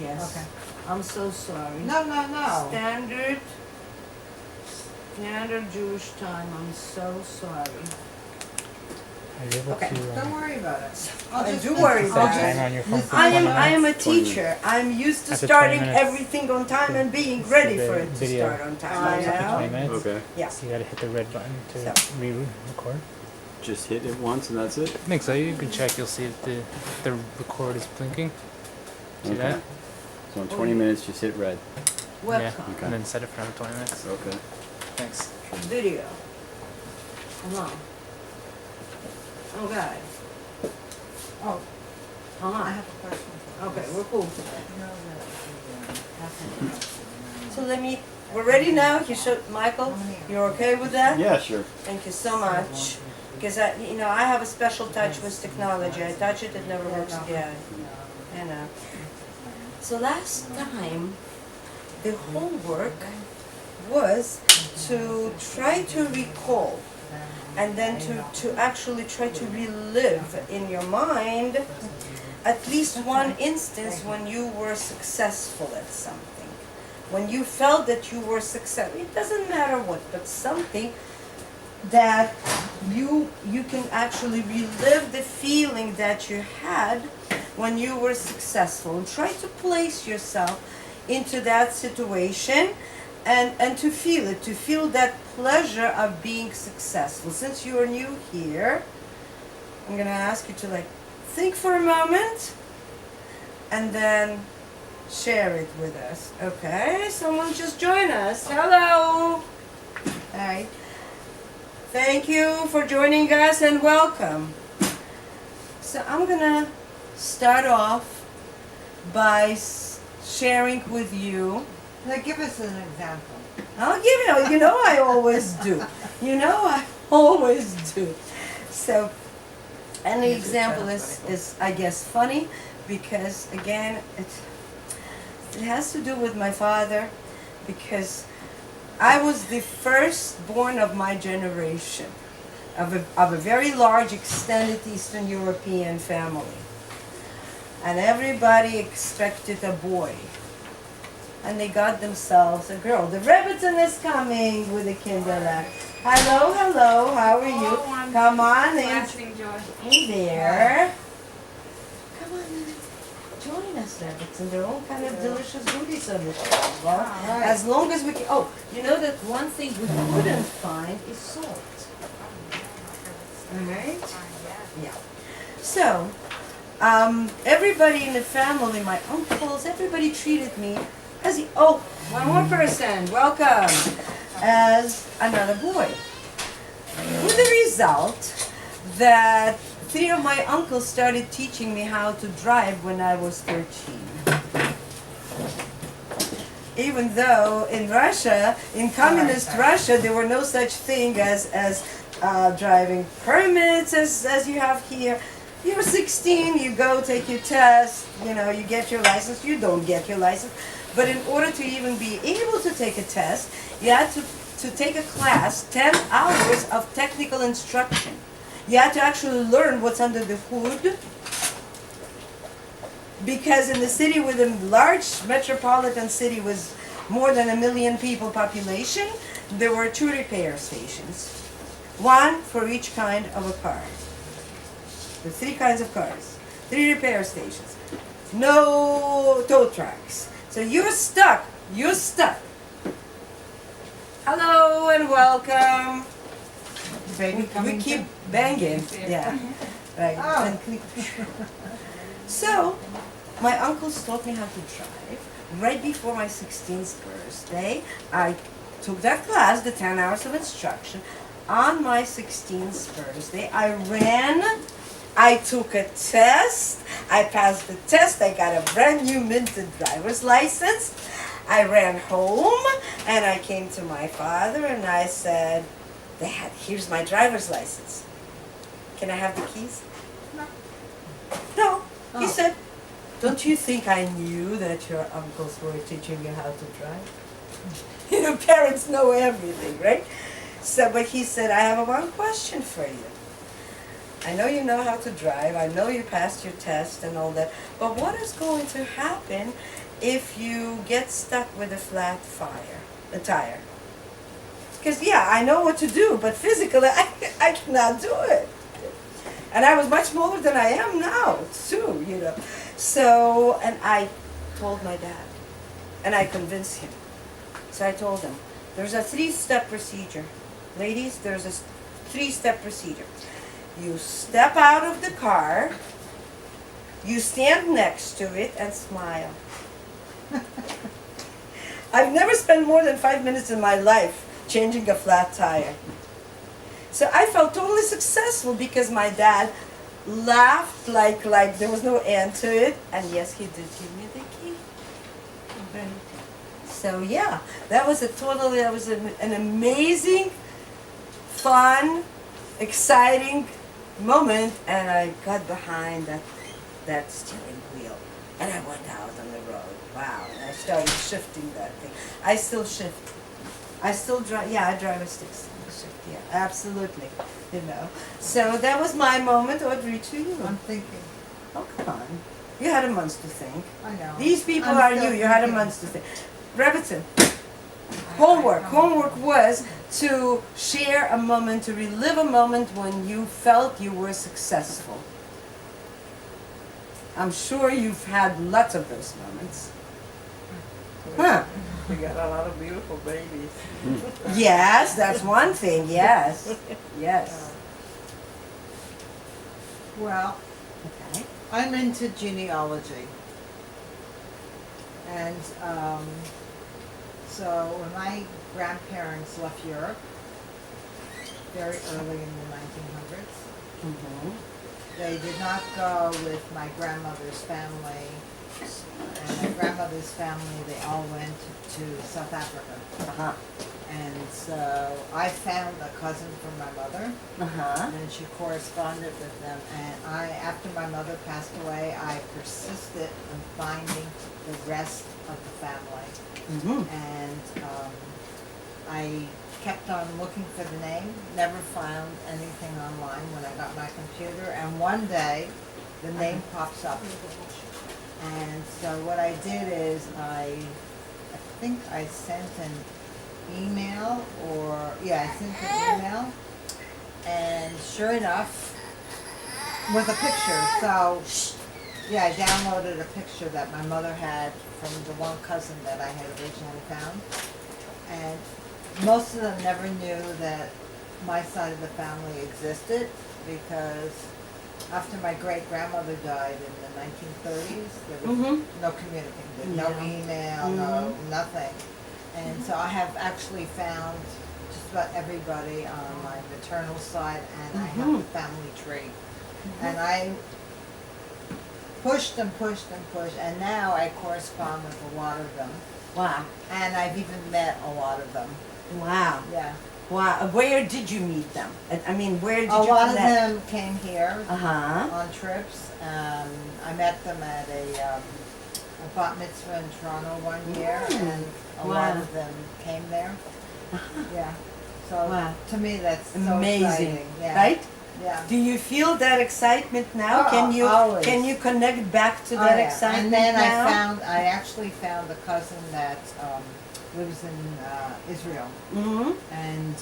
Yes. Okay. I'm so sorry. No. Standard Jewish time. I'm so sorry. Are you able Okay, to don't worry about it. do worry about it. time on your phone for I 20 am a minutes? 20 teacher. I'm used to After 20 starting minutes, everything on time and being it's ready the for it to video. start on time. I you know. After 20 know? minutes? Okay. Yeah. So you gotta hit the red button to So. re-record. Just hit it once and that's it? I think so. You can check. You'll see if the record is blinking. See that? So in 20 minutes, just hit red. Webcam. Yeah. Okay. And then set it for another 20 minutes. Okay. Thanks. Video. Come on. Okay. Oh, I Uh-huh. have a question. Okay, we're cool. So So we're ready now? You should, Michael, you're okay with that? Yeah, sure. Thank you so much. Because I have a special touch with technology. I touch it, it never works again. You know. So last time, the homework was to try to recall and then to actually try to relive in your mind at least one instance when you were successful at something. When you felt that you were successful. It doesn't matter what, but something that you can actually relive the feeling that you had when you were successful, and try to place yourself into that situation and to feel that pleasure of being successful. Since you are new here, I'm gonna ask you to think for a moment and then share it with us. Okay, someone just join us. Hello. Hi. Thank you for joining us and welcome. So I'm gonna start off by sharing with you. Now give us an example. I'll give you, I always do. I always do. So, and the example is I guess funny because again, it has to do with my father because I was the firstborn of my generation, of a very large extended Eastern European family. And everybody expected a boy. And they got themselves a girl. The Rebbitzin is coming with a Kinderlach. Hello, how are you? Come on in. Hey there. Come on in. Join us, Rebbitzin. They're all kind of delicious goodies on the shelf. Well, as long as we can. Oh, you know that one thing we couldn't find is salt. Alright? Yeah. So, everybody in the family, my uncles, everybody treated me as one more person, welcome, as another boy. With the result that 3 of my uncles started teaching me how to drive when I was 13. Even though in Russia, in communist Russia, there were no such thing as driving permits as you have here. You're 16, you go take your test, you get your license, you don't get your license. But in order to even be able to take a test, you had to take a class, 10 hours of technical instruction. You had to actually learn what's under the hood. Because in the city with a large metropolitan city with more than 1 million people population, there were 2 repair stations. 1 for each kind of a car. There are 3 kinds of cars. 3 repair stations. No tow trucks. So you're stuck. Hello and welcome. We keep banging. Yeah. Right. So, my uncles taught me how to drive. Right before my 16th birthday, I took that class, the 10 hours of instruction. On my 16th birthday, I took a test, I passed the test, I got a brand new minted driver's license. I ran home and I came to my father and I said, Dad, here's my driver's license. Can I have the keys? No. He said, don't you think I knew that your uncles were teaching you how to drive? Parents know everything, right? So, but he said, I have one question for you. I know you know how to drive, I know you passed your test and all that, but what is going to happen if you get stuck with a flat tire? Because yeah, I know what to do, but physically I cannot do it. And I was much smaller than I am now, too, you know. So, and I told my dad, and I convinced him. So I told him, there's a 3-step procedure. Ladies, there's a 3-step procedure. You step out of the car, you stand next to it and smile. I've never spent more than 5 minutes in my life changing a flat tire. So I felt totally successful because my dad laughed like there was no end to it. And yes, he did give me the key. Okay. So yeah, that was an amazing, fun, exciting moment. And I got behind that steering wheel and I went out on the road. Wow, and I started shifting that thing. I still shift. I still drive, yeah, I drive a stick shift, yeah, absolutely, you know. So that was my moment. Audrey, to you. I'm thinking. Oh, come on. You had a month to think. I know. These people I'm are still you. You had a thinking. month to think. Rebbiton, homework was to share a moment, to relive a moment when you felt you were successful. I'm sure you've had lots of those moments. Huh? We got a lot of beautiful babies. Yes, that's one thing, yes. Yes. Well, Okay. I'm into genealogy. And so when my grandparents left Europe, very early in the 1900s, Mm-hmm. they did not go with my grandmother's family. And my grandmother's family, they all went to South Africa. Uh-huh. And so I found a cousin from my mother, Uh-huh. and she corresponded with them. And after my mother passed away, I persisted in finding the rest of the family. Mm-hmm. And I kept on looking for the name, never found anything online when I got my computer. And one day, the name pops up. And so what I did is I think I sent an email I sent an email, and sure enough, with a picture. So yeah, I downloaded a picture that my mother had from the one cousin that I had originally found, and most of them never knew that my side of the family existed because after my great-grandmother died in the 1930s, there was Mm-hmm. no communicating, no Yeah. email, no nothing. And so I have actually found just about everybody on my maternal side, and I have Mhm. the family tree. And I pushed and pushed and pushed, and now I correspond with a lot of them. Wow. And I've even met a lot of them, Wow. yeah. Wow. Where did you meet them? I mean, where did A you lot of connect? them came here Uh-huh. on trips. I met them at a bat mitzvah in Toronto one year, and a lot Wow. of them came there. Yeah. So Wow. to me, that's so Amazing. exciting. Yeah. Right? Yeah. Do you feel that excitement now? Oh, always. Can you connect back to Oh, that yeah. excitement And then now? I actually found a cousin that lives in Israel, Mm-hmm. and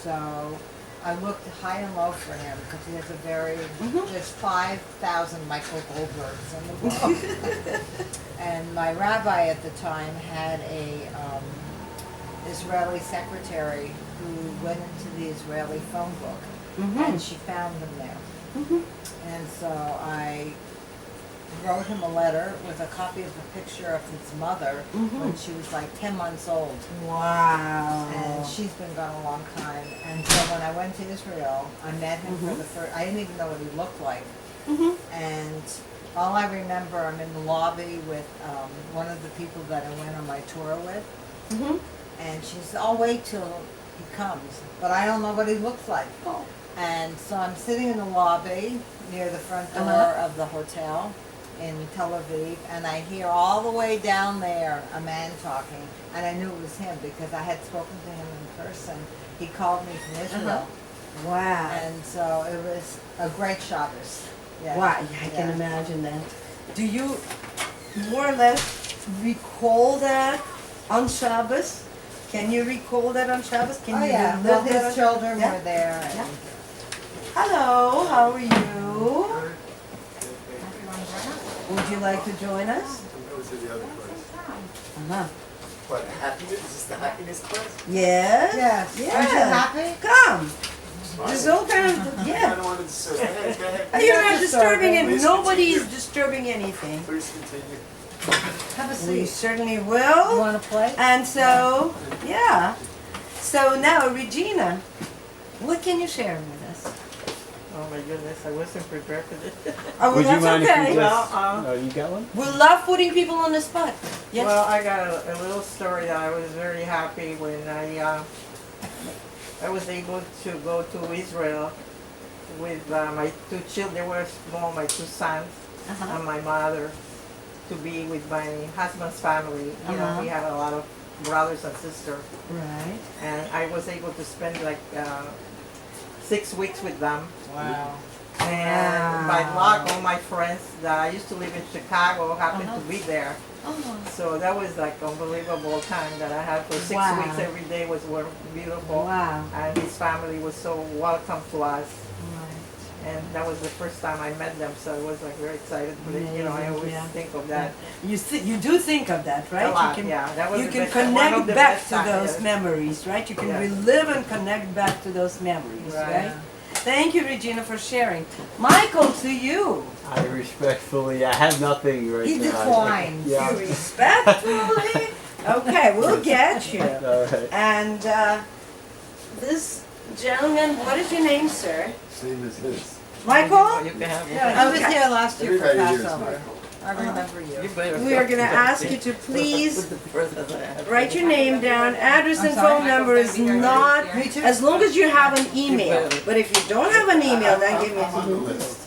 so I looked high and low for him because he has a very Mhm. there's 5,000 Michael Goldbergs in the world. And my rabbi at the time had a Israeli secretary who went into the Israeli phone book, Mm-hmm. and she found them there. Mm-hmm. And so I wrote him a letter with a copy of a picture of his mother when she was like 10 months old. Wow. And she's been gone a long time. And so when I went to Israel, I met him for the first, I didn't even know what he looked like. Mm-hmm. And all I remember, I'm in the lobby with one of the people that I went on my tour with. Mm-hmm. And she said, I'll wait till he comes, but I don't know what he looks like. Oh. And so I'm sitting in the lobby near the front door Uh-huh. of the hotel in Tel Aviv, and I hear all the way down there a man talking, and I knew it was him because I had spoken to him in person. He called me from Israel, Wow. And so it was a great Shabbos. Yeah. Wow, yeah, I can Yeah. imagine that. Do you more or less recall that on Shabbos? Can you recall that on Shabbos? Can Oh, you yeah, relive well, that on- his children Yeah. were there. And Yeah. Hello, how are you? Would you like to join us? Those are the other parts. Uh-huh. What, happiness? Is this the happiness class? Yes? Yes. Yeah. Aren't you happy? Come. Just all kind of, I yeah. don't want to disturb. Go ahead, go ahead. You're not disturbing it. Please Nobody is continue. disturbing anything. Please continue. Have a We seat. certainly You will. want to play? And so, yeah. So now, Regina, what can you share with us? Oh my goodness, I wasn't prepared for this. Oh, well, Would you that's mind if okay. you Well, just? uh, You got one? We love putting people on the spot. Yes. Well, I got a little story that I was very happy when I was able to go to Israel with my two children. They were small, my two sons Uh-huh. and my mother, to be with my husband's family. You know, Uh-huh. he had a lot of brothers and sisters, Right. and I was able to spend like 6 weeks with them. Wow. And by luck, all my friends that I used to live in Chicago happened Uh-huh. to be there. Oh, So that was like unbelievable time that I had for 6 Wow. weeks. Every day was beautiful, wow. and his family was so welcome to us. Right. And that was the first time I met them, so I was like very excited. But you know, I Amazing, always yeah. think of that You do think of that, right? a lot. You can, Yeah, that was you the can best, one of connect the back best to times, those yes. memories, right? You can Yeah. relive and connect back to those memories, Right. right? Thank you, Regina, for sharing. Michael, to you. I respectfully, I have nothing right He now. declines. Yeah. You respectfully. Okay, we'll get you. All right. And this gentleman, what is your name, sir? Same as his. Michael? You can have it. Yeah, he was Okay. here last year for Everybody here is Passover. Michael. I remember You you. better We are going to ask you to please Put the presents I have. write your name down. Address I'm and sorry? phone number is not, Me too. as long as you have an email. But if you don't have an email, then give I'm on the me. list.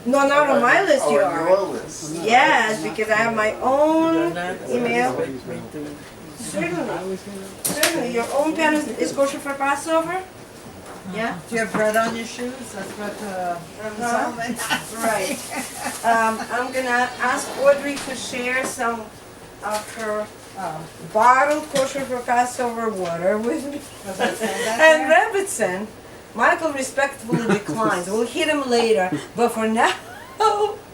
No, not on my list, Oh, you on are. your list. Yes, because I have my own email. Expect me to- Certainly. Certainly. Your own pen is kosher for Passover? Yeah? Do you have bread on your shoes? Let's go to Solomon. Right. I'm gonna ask Audrey to share some of her Oh, bottled kosher for Passover water with me. was that that And there? Rebbitzin, Michael respectfully declines. We'll hit him later, but for now,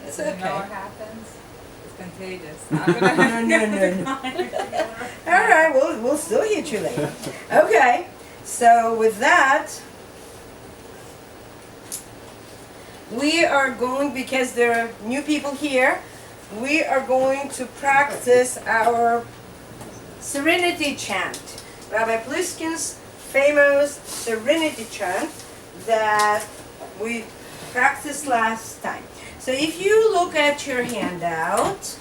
it's You know what okay. happens? It's contagious. No. All right, we'll still hit you later. Okay, so with that, we are going, because there are new people here, we are going to practice our Serenity Chant. Rabbi Pliskin's famous Serenity Chant that we practiced last time. So if you look at your handout,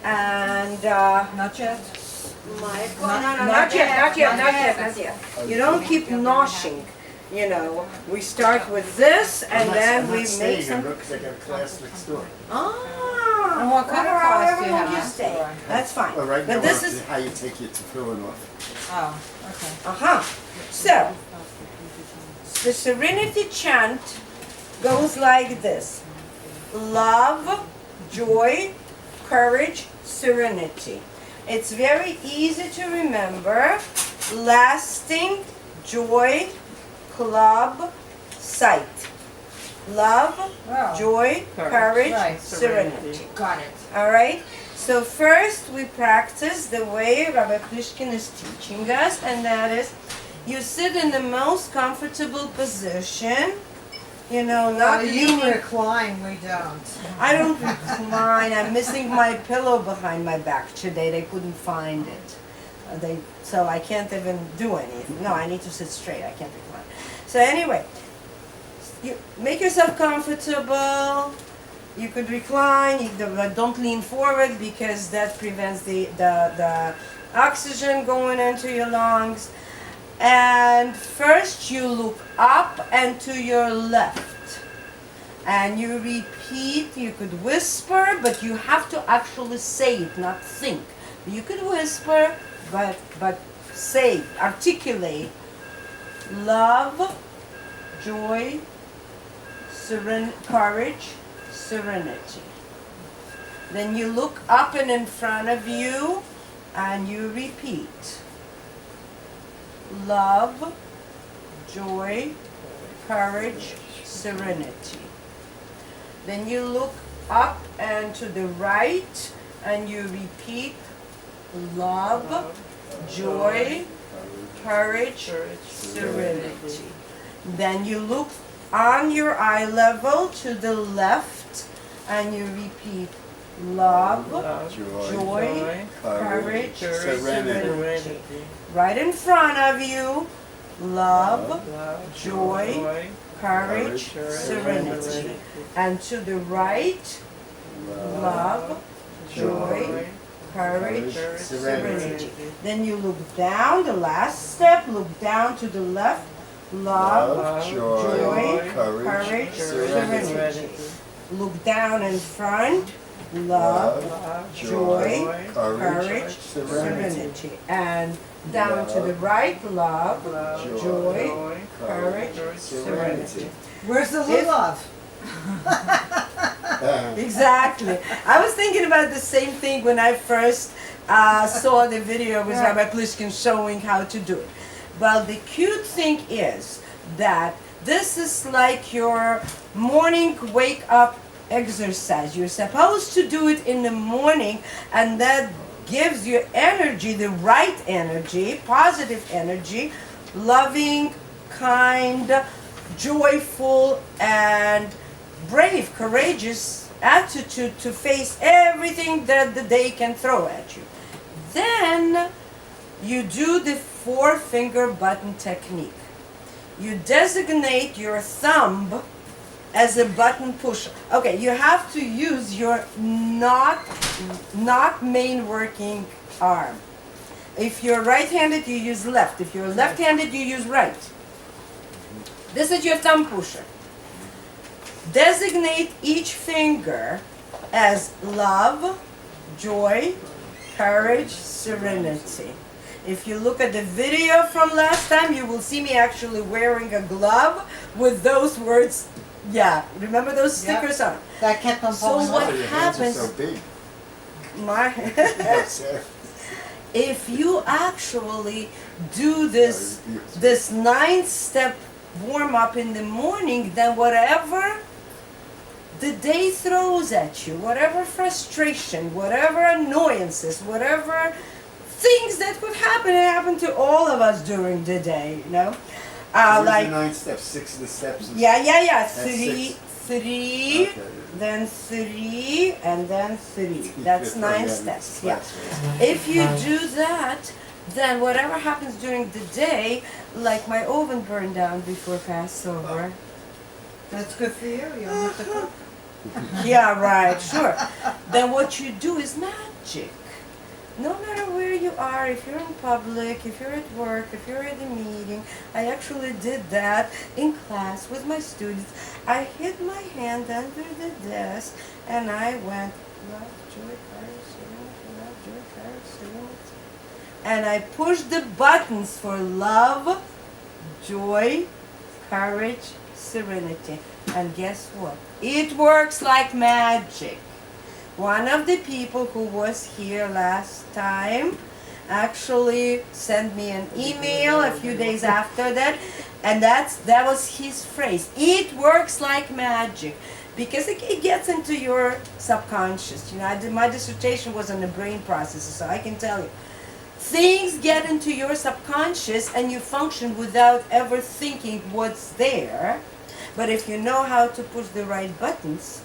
and Not yet? Michael, Not- no, not not yet, yet, not yet. You don't keep noshing, you know. We start with this, and then we make some. Because I got a class next door. Ah, And what kind of class however do you long have you next stay. door? That's fine. Well, right now, But this is, how you take your tefillin off. Oh, okay. So, the Serenity Chant goes like this. Love, joy, courage, serenity. It's very easy to remember. Lasting, joy, club, sight. Love, Wow. joy, courage, Right. serenity. Got it. All right. So first we practice the way Rabbi Plishkin is teaching us, and that is, you sit in the most comfortable position. You know, not Well, you leaning. recline, we don't. I don't recline. I'm missing my pillow behind my back today. They couldn't find it. So I can't even do anything. No, I need to sit straight. I can't recline. So anyway, you make yourself comfortable. You could recline. But don't lean forward because that prevents the oxygen going into your lungs. And first you look up and to your left. And you repeat, you could whisper, but you have to actually say it, not think. You could whisper, but say, articulate. Love, joy, courage, serenity. Then you look up and in front of you and you repeat. Love, joy, courage, serenity. Then you look up and to the right and you repeat love, joy, courage, serenity. Then you look on your eye level to the left and you repeat love, joy, courage, serenity. Right in front of you, love, joy, courage, serenity. And to the right, love, joy, courage, serenity. Then you look down, the last step, look down to the left, love, joy, courage, serenity. Look down in front, love, joy, courage, serenity. And down to the right, love, joy, courage, serenity. Where's the If- love? Exactly. I was thinking about the same thing when I first saw the video with Rabbi Pliskin showing how to do it. Well, the cute thing is that this is like your morning wake up exercise. You're supposed to do it in the morning, and that gives you energy, the right energy, positive energy, loving, kind, joyful, and brave, courageous attitude to face everything that the day can throw at you. Then you do the 4-finger button technique. You designate your thumb as a button pusher. Okay, you have to use your not main working arm. If you're right-handed, you use left. If you're left-handed, you use right. This is your thumb pusher. Designate each finger as love, joy, courage, serenity. If you look at the video from last time, you will see me actually wearing a glove with those words. Yeah, remember those Yeah. stickers on? That kept on So falling what off. Your hands are happens? so big. My, Yes, sir. if you actually do this 9-step warm up in the morning, then whatever the day throws at you, whatever frustration, whatever annoyances, whatever things that could happen, it happened to all of us during the day, you know? Where's Like, the 9 steps? 6 of the steps. is- yeah, That's three, Okay. then 3, and then 3. That's Oh, 9 yeah, steps, it's yeah. last one. If you do that, then whatever happens during the day, like my oven burned down before Passover. That's good for you. You don't have to cook. Yeah, right, sure. Then what you do is magic. No matter where you are, if you're in public, if you're at work, if you're at a meeting, I actually did that in class with my students. I hid my hand under the desk and I went, love, joy, courage, serenity, love, joy, courage, serenity. And I pushed the buttons for love, joy, courage, serenity. And guess what? It works like magic. One of the people who was here last time actually sent me an email a few days after that, and that was his phrase. It works like magic, because it gets into your subconscious. You know, my dissertation was on the brain processes, so I can tell you. Things get into your subconscious and you function without ever thinking what's there. But if you know how to push the right buttons,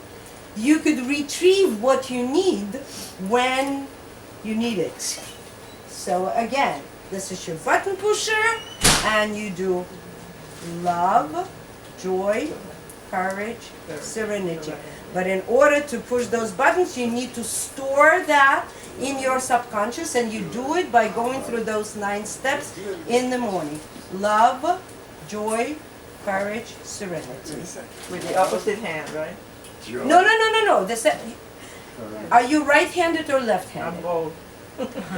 you could retrieve what you need when you need it. So again, this is your button pusher, and you do love, joy, courage, serenity. But in order to push those buttons, you need to store that in your subconscious, and you do it by going through those 9 steps in the morning. Love, joy, courage, serenity. With the opposite hand, right? No. Are you right-handed or I'm left-handed? both.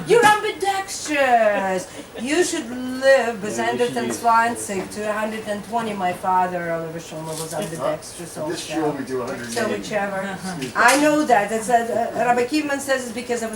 You're ambidextrous. You should live besonders 20 to 120. My father, Oliver Schulmer, was ambidextrous This year also. we do 180. So whichever. Excuse me. I know that. It's Rabbi Kievman says it's because of